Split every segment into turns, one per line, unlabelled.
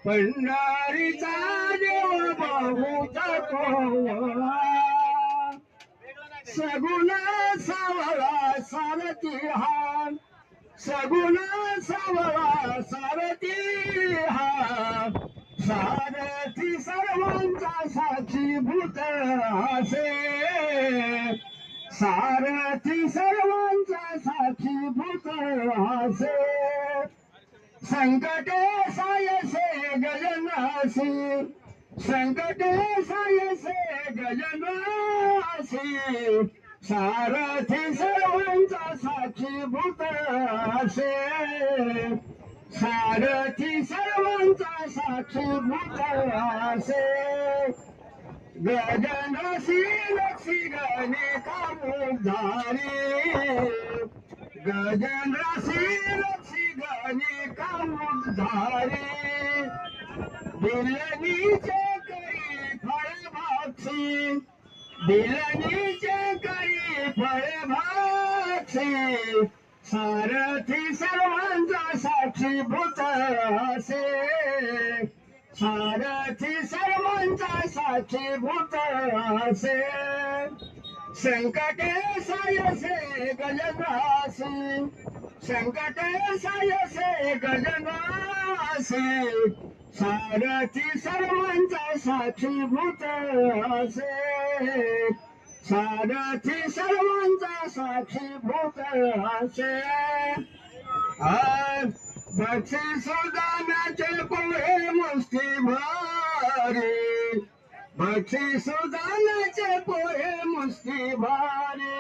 पंढरीचा देव बहुत कोवळा सगुण सावळा सारथी हा सगुण सावळा सारथी हा सारथी सर्वांचा साक्षीभूत असे सारथी सर्वांचा साक्षीभूत असे संकटे सायसे गजनासी संकटे सायसे गजनासी सारथी सर्वांचा साक्षीभूत असे सारथी सर्वांचा साक्षीभूत असे गजनासी लक्षी गणिका मुधारी गजनासी लक्षी गणिका मुधारी दिलनीचे करी फळभाक्षी दिलनीचे करी फळभाक्षी सारथी सर्वांचा साक्षीभूत असे सारथी सर्वांचा साक्षीभूत असे संकटे सायसे गजनासी संकटे सायसे गजनासी सारथी सर्वांचा साक्षीभूत असे सारथी सर्वांचा साक्षीभूत असे बक्षी सुदानाचे पोहे मुष्टी भारी बक्षी सुदानाचे पोहे मुष्टी भारी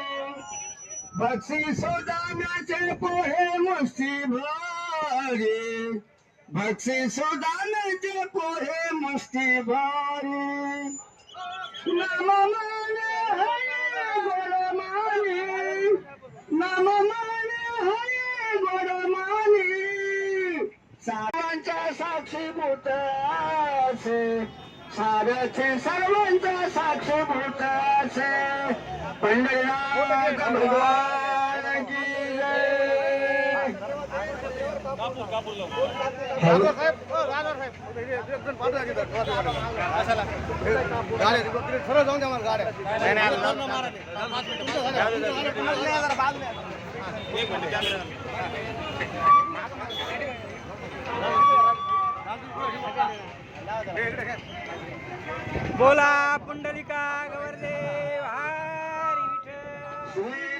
बक्षी सुदानाचे पोहे मुष्टी भारी बक्षी सुदानाचे पोहे मुष्टी भारी नम माने हरे गोड माने नम माने हरे गोड माने सर्वांच्या साक्षीभूत असे सारथी सर्वांच्या साक्षीभूत असे पंढरीनाथ भगवान की जय
बोला पुंडलिका गवरदेव हरी विठ्ठल.